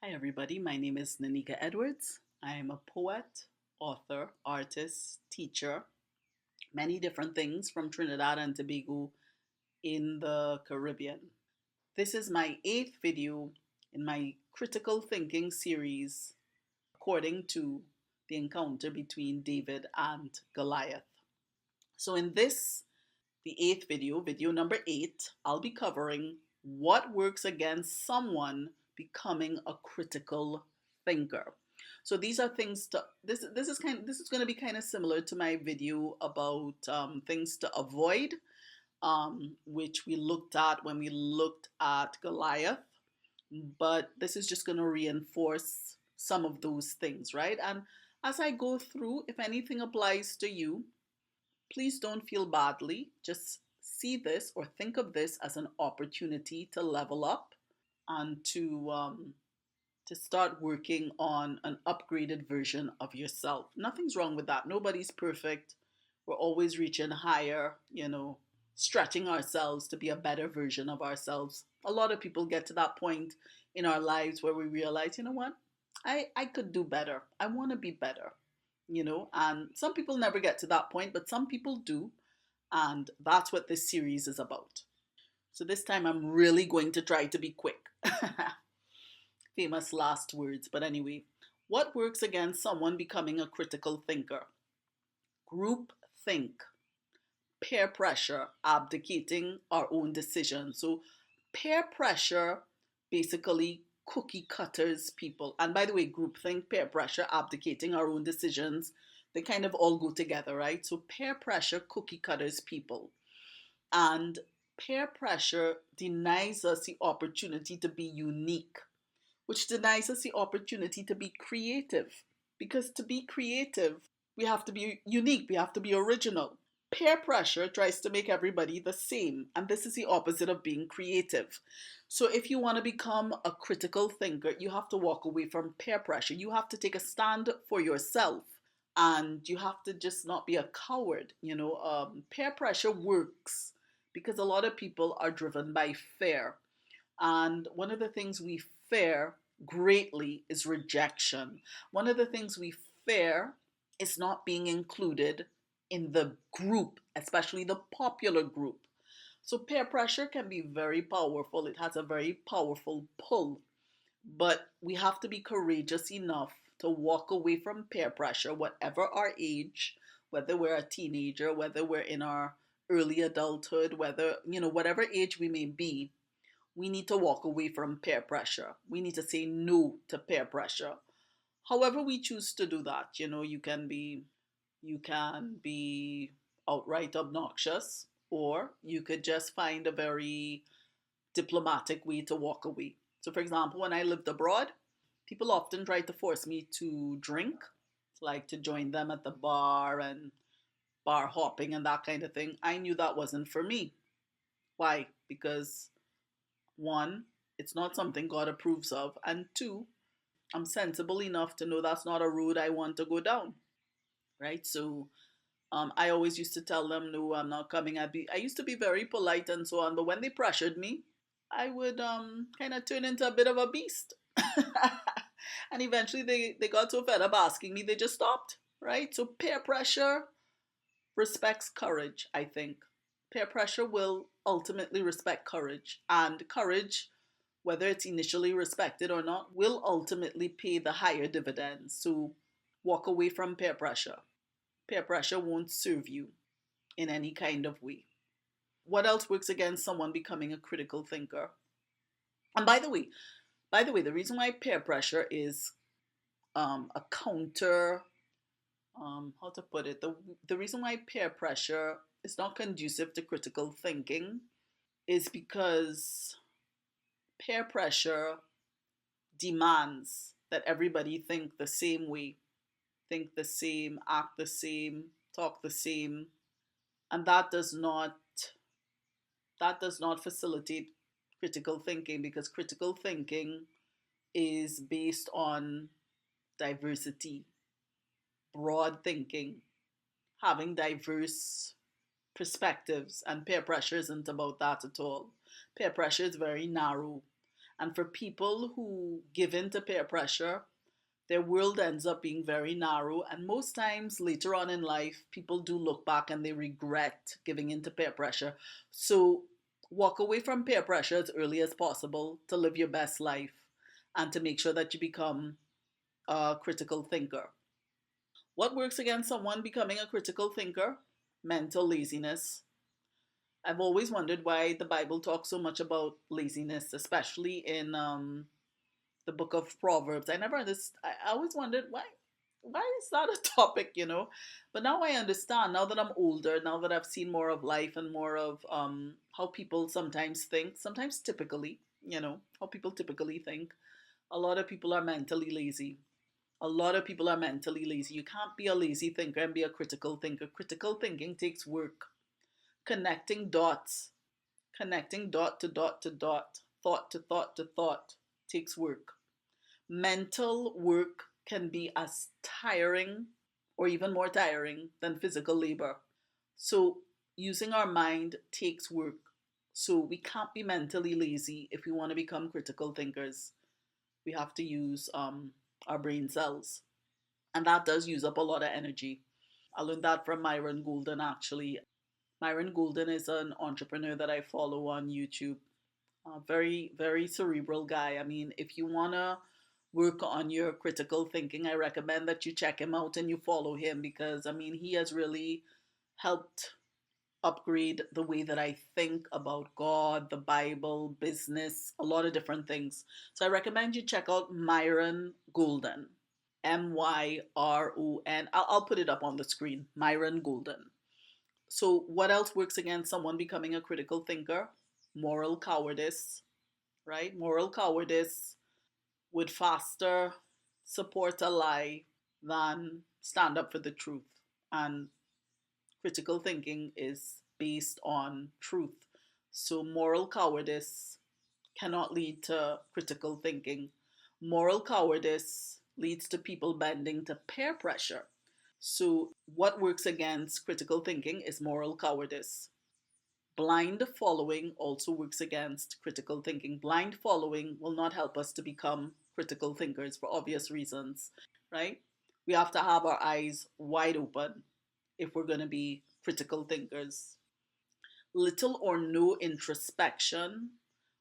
Hi, everybody. My name is Nanika Edwards. I am a poet, author, artist, teacher, many different things from Trinidad and Tobago in the Caribbean. This is my eighth video in my critical thinking series, according to the encounter between David and Goliath. So, in this, the eighth video, video number 8, I'll be covering what works against someone becoming a critical thinker. So these are things to this is going to be kind of similar to my video about things to avoid, which we looked at when we looked at Goliath. But this is just going to reinforce some of those things, right? And as I go through, if anything applies to you, please don't feel badly. Just see this or think of this as an opportunity to level up and to start working on an upgraded version of yourself. Nothing's wrong with that. Nobody's perfect. We're always reaching higher, stretching ourselves to be a better version of ourselves. A lot of people get to that point in our lives where we realize, you know what? I could do better. I want to be better, and some people never get to that point, but some people do. And that's what this series is about. So this time I'm really going to try to be quick. Famous last words. But anyway, what works against someone becoming a critical thinker? Group think, peer pressure, abdicating our own decisions. So peer pressure basically cookie cutters people. And by the way, groupthink, peer pressure, abdicating our own decisions, they kind of all go together, right? So peer pressure cookie cutters people. And peer pressure denies us the opportunity to be unique, which denies us the opportunity to be creative. Because to be creative, we have to be unique, we have to be original. Peer pressure tries to make everybody the same, and this is the opposite of being creative. So, if you want to become a critical thinker, you have to walk away from peer pressure. You have to take a stand for yourself, and you have to just not be a coward. Peer pressure works because a lot of people are driven by fear. And one of the things we fear greatly is rejection. One of the things we fear is not being included in the group, especially the popular group. So peer pressure can be very powerful. It has a very powerful pull. But we have to be courageous enough to walk away from peer pressure, whatever our age, whether we're a teenager, whether we're in our early adulthood, whether, whatever age we may be, we need to walk away from peer pressure. We need to say no to peer pressure. However we choose to do that, you can be outright obnoxious, or you could just find a very diplomatic way to walk away. So, for example, when I lived abroad, people often tried to force me to drink, like to join them at the bar and bar hopping and that kind of thing. I knew that wasn't for me. Why? Because one, it's not something God approves of, and two, I'm sensible enough to know that's not a road I want to go down, right? So I always used to tell them, no, I'm not coming. I used to be very polite and so on, but when they pressured me, I would kind of turn into a bit of a beast. And eventually they got so fed up asking me, they just stopped, right? So peer pressure respects courage, I think. Peer pressure will ultimately respect courage, and courage, whether it's initially respected or not, will ultimately pay the higher dividends. So walk away from peer pressure. Peer pressure won't serve you in any kind of way. What else works against someone becoming a critical thinker? And by the way, the reason why peer pressure is a counter, how to put it, the reason why peer pressure is not conducive to critical thinking is because peer pressure demands that everybody think the same way, think the same, act the same, talk the same, and that does not facilitate critical thinking, because critical thinking is based on diversity, broad thinking, having diverse perspectives, and peer pressure isn't about that at all. Peer pressure is very narrow, And for people who give in to peer pressure, their world ends up being very narrow. And most times later on in life, people do look back and they regret giving in to peer pressure. So walk away from peer pressure as early as possible to live your best life and to make sure that you become a critical thinker. What works against someone becoming a critical thinker? Mental laziness. I've always wondered why the Bible talks so much about laziness, especially in the book of Proverbs. I never understood. I always wondered why. Why is that a topic, you know? But now I understand. Now that I'm older, now that I've seen more of life and more of how people sometimes think, sometimes typically, how people typically think. A lot of people are mentally lazy. A lot of people are mentally lazy. You can't be a lazy thinker and be a critical thinker. Critical thinking takes work. Connecting dots, connecting dot to dot to dot, thought to thought to thought takes work. Mental work can be as tiring or even more tiring than physical labor. So, using our mind takes work. So, we can't be mentally lazy if we want to become critical thinkers. We have to use our brain cells. And that does use up a lot of energy. I learned that from Myron Golden actually. Myron Golden is an entrepreneur that I follow on YouTube. Very, very cerebral guy. I mean, if you want to work on your critical thinking, I recommend that you check him out and you follow him because, I mean, he has really helped upgrade the way that I think about God, the Bible, business, a lot of different things. So I recommend you check out Myron Golden. Myron. I'll put it up on the screen. Myron Golden. So, what else works against someone becoming a critical thinker? Moral cowardice, right? Moral cowardice would faster support a lie than stand up for the truth. And critical thinking is based on truth. So, moral cowardice cannot lead to critical thinking. Moral cowardice leads to people bending to peer pressure. So, what works against critical thinking is moral cowardice. Blind following also works against critical thinking. Blind following will not help us to become critical thinkers for obvious reasons, right? We have to have our eyes wide open if we're going to be critical thinkers. Little or no introspection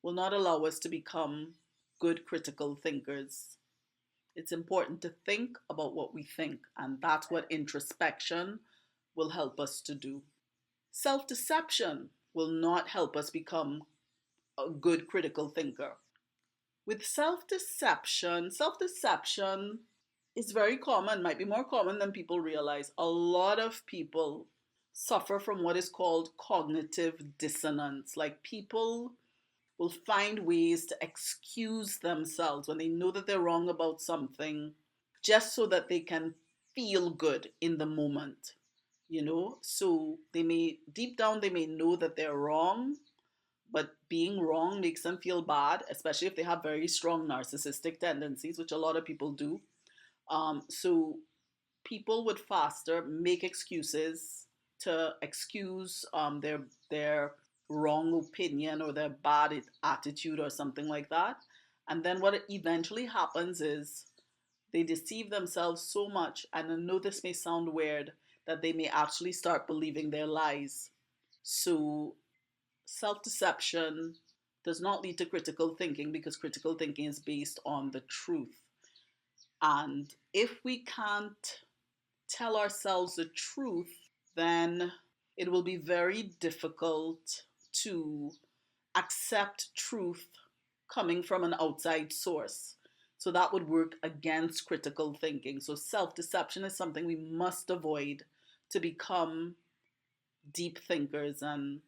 will not allow us to become good critical thinkers. It's important to think about what we think, and that's what introspection will help us to do. Self deception will not help us become a good critical thinker. With self deception is very common, might be more common than people realize. A lot of people suffer from what is called cognitive dissonance. Like people will find ways to excuse themselves when they know that they're wrong about something just so that they can feel good in the moment, so they may deep down they may know that they're wrong, but being wrong makes them feel bad, especially if they have very strong narcissistic tendencies, which a lot of people do. So people would faster make excuses to excuse their wrong opinion or their bad attitude or something like that. And then what eventually happens is they deceive themselves so much, and I know this may sound weird, that they may actually start believing their lies. So self deception does not lead to critical thinking because critical thinking is based on the truth. And if we can't tell ourselves the truth, then it will be very difficult to accept truth coming from an outside source. So that would work against critical thinking. So self deception is something we must avoid to become deep thinkers and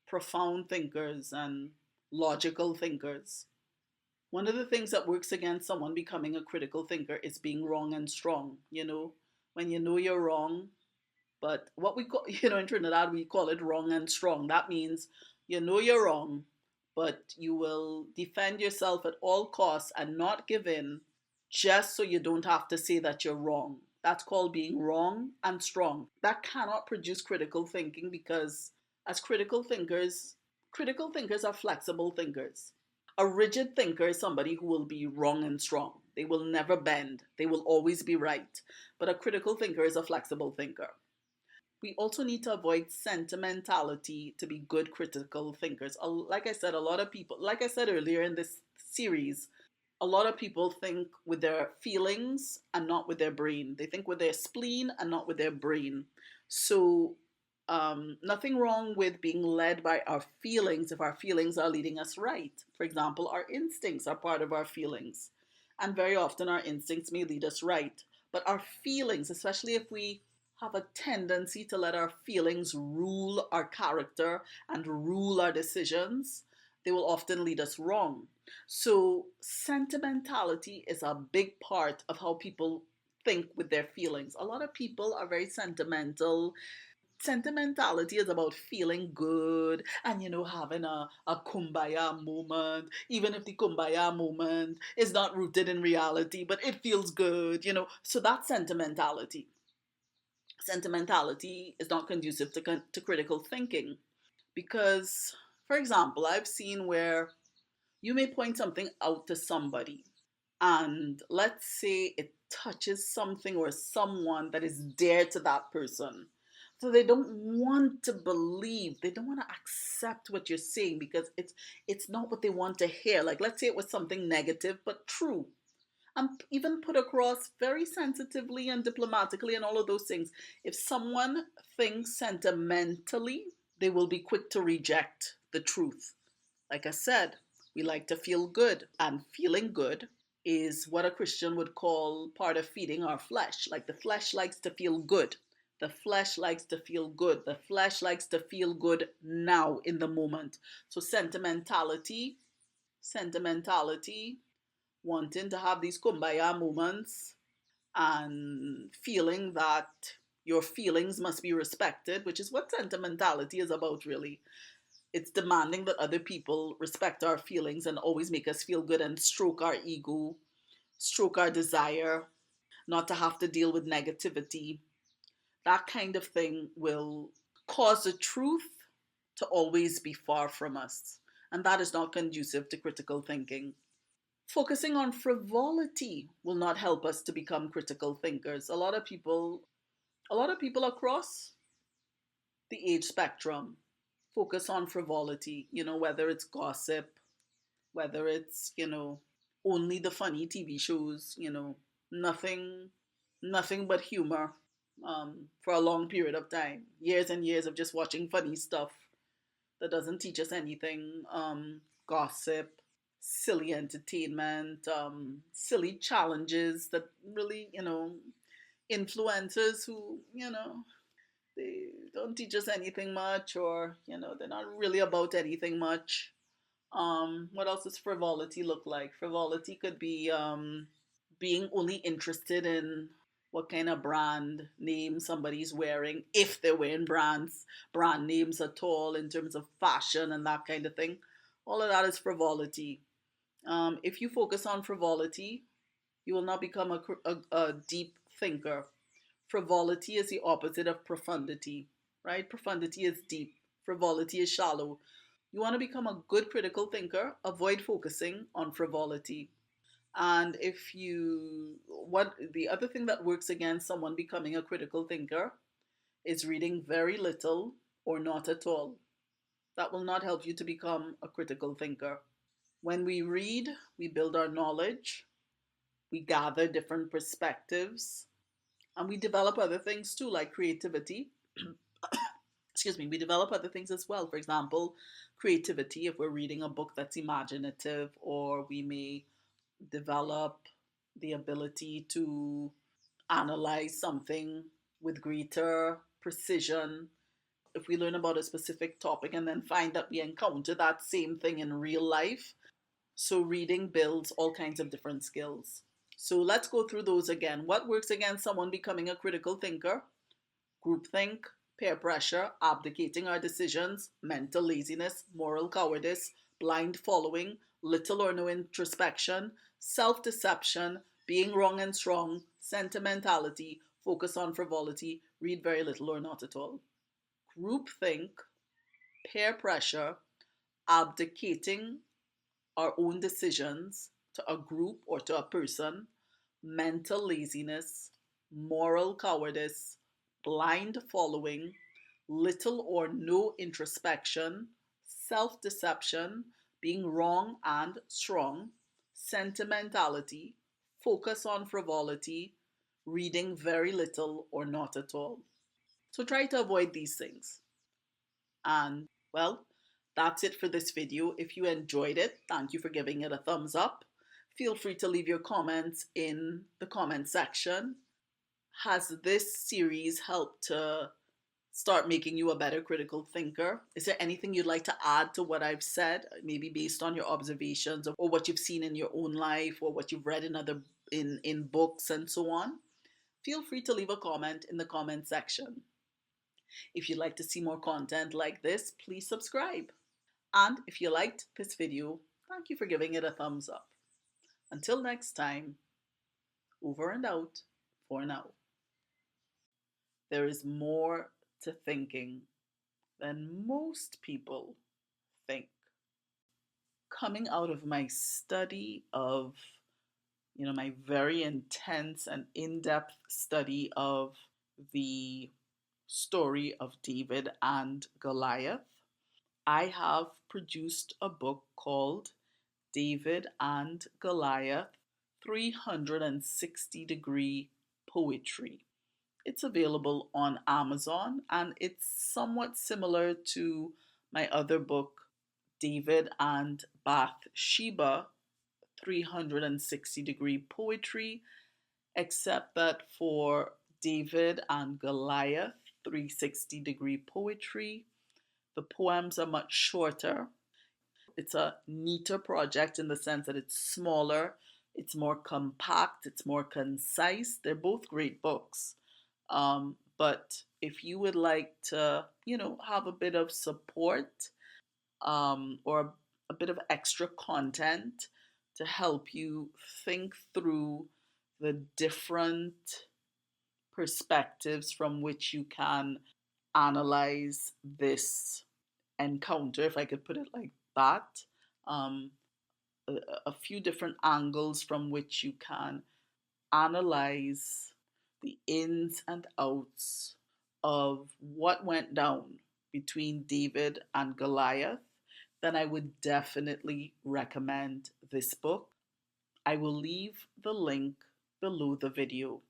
profound thinkers and logical thinkers. One of the things that works against someone becoming a critical thinker is being wrong and strong. When you know you're wrong, but what we call, in Trinidad, we call it wrong and strong. That means you know you're wrong, but you will defend yourself at all costs and not give in just so you don't have to say that you're wrong. That's called being wrong and strong. That cannot produce critical thinking because as critical thinkers are flexible thinkers. A rigid thinker is somebody who will be wrong and strong. They will never bend. They will always be right. But a critical thinker is a flexible thinker. We also need to avoid sentimentality to be good critical thinkers. Like I said, a lot of people, like I said earlier in this series, a lot of people think with their feelings and not with their brain. They think with their spleen and not with their brain. So, nothing wrong with being led by our feelings if our feelings are leading us right. For example, our instincts are part of our feelings. And very often our instincts may lead us right. But our feelings, especially if we have a tendency to let our feelings rule our character and rule our decisions, they will often lead us wrong. So, sentimentality is a big part of how people think with their feelings. A lot of people are very sentimental. Sentimentality is about feeling good and, having a kumbaya moment, even if the kumbaya moment is not rooted in reality, but it feels good. So, that's sentimentality. Sentimentality is not conducive to critical thinking because, for example, I've seen where you may point something out to somebody, and let's say it touches something or someone that is dear to that person. So they don't want to believe, they don't want to accept what you're saying because it's not what they want to hear. Like, let's say it was something negative but true, and even put across very sensitively and diplomatically and all of those things. If someone thinks sentimentally, they will be quick to reject the truth. Like I said, we like to feel good, and feeling good is what a Christian would call part of feeding our flesh. Like, the flesh likes to feel good. The flesh likes to feel good. The flesh likes to feel good now in the moment. So sentimentality, wanting to have these kumbaya moments and feeling that your feelings must be respected, which is what sentimentality is about, really. It's demanding that other people respect our feelings and always make us feel good and stroke our ego, stroke our desire, not to have to deal with negativity. That kind of thing will cause the truth to always be far from us. And that is not conducive to critical thinking. Focusing on frivolity will not help us to become critical thinkers. A lot of people across the age spectrum focus on frivolity, whether it's gossip, whether it's, only the funny TV shows, nothing, nothing but humor, for a long period of time. Years and years of just watching funny stuff that doesn't teach us anything, gossip, silly entertainment, silly challenges that really, influencers who, they don't teach us anything much, or, they're not really about anything much. What else does frivolity look like? Frivolity could be being only interested in what kind of brand name somebody's wearing, if they're wearing brand names at all in terms of fashion and that kind of thing. All of that is frivolity. If you focus on frivolity, you will not become a deep thinker. Frivolity is the opposite of profundity, right? Profundity is deep, frivolity is shallow. You want to become a good critical thinker, avoid focusing on frivolity. And what the other thing that works against someone becoming a critical thinker is reading very little or not at all. That will not help you to become a critical thinker. When we read, we build our knowledge, we gather different perspectives, and we develop other things too, like creativity. Excuse me, we develop other things as well. For example, creativity, if we're reading a book that's imaginative, or we may develop the ability to analyze something with greater precision. If we learn about a specific topic and then find that we encounter that same thing in real life. So, reading builds all kinds of different skills. So, let's go through those again. What works against someone becoming a critical thinker? Groupthink, peer pressure, abdicating our decisions, mental laziness, moral cowardice, blind following, little or no introspection, self deception, being wrong and strong, sentimentality, focus on frivolity, read very little or not at all. Groupthink, peer pressure, abdicating our own decisions to a group or to a person, mental laziness, moral cowardice, blind following, little or no introspection, self deception, being wrong and strong, sentimentality, focus on frivolity, reading very little or not at all. So try to avoid these things. And well, that's it for this video. If you enjoyed it, thank you for giving it a thumbs up. Feel free to leave your comments in the comment section. Has this series helped to start making you a better critical thinker? Is there anything you'd like to add to what I've said, maybe based on your observations or what you've seen in your own life or what you've read in other in books and so on? Feel free to leave a comment in the comment section. If you'd like to see more content like this, please subscribe. And if you liked this video, thank you for giving it a thumbs up. Until next time, over and out for now. There is more to thinking than most people think. Coming out of my study of, my very intense and in-depth study of the story of David and Goliath, I have produced a book called David and Goliath 360-degree Poetry. It's available on Amazon and it's somewhat similar to my other book, David and Bathsheba 360-degree Poetry, except that for David and Goliath 360-degree Poetry, the poems are much shorter. It's a neater project in the sense that it's smaller, it's more compact, it's more concise. They're both great books. But if you would like to, have a bit of support or a bit of extra content to help you think through the different perspectives from which you can analyze this encounter, if I could put it like that, um, a few different angles from which you can analyze the ins and outs of what went down between David and Goliath, then I would definitely recommend this book. I will leave the link below the video.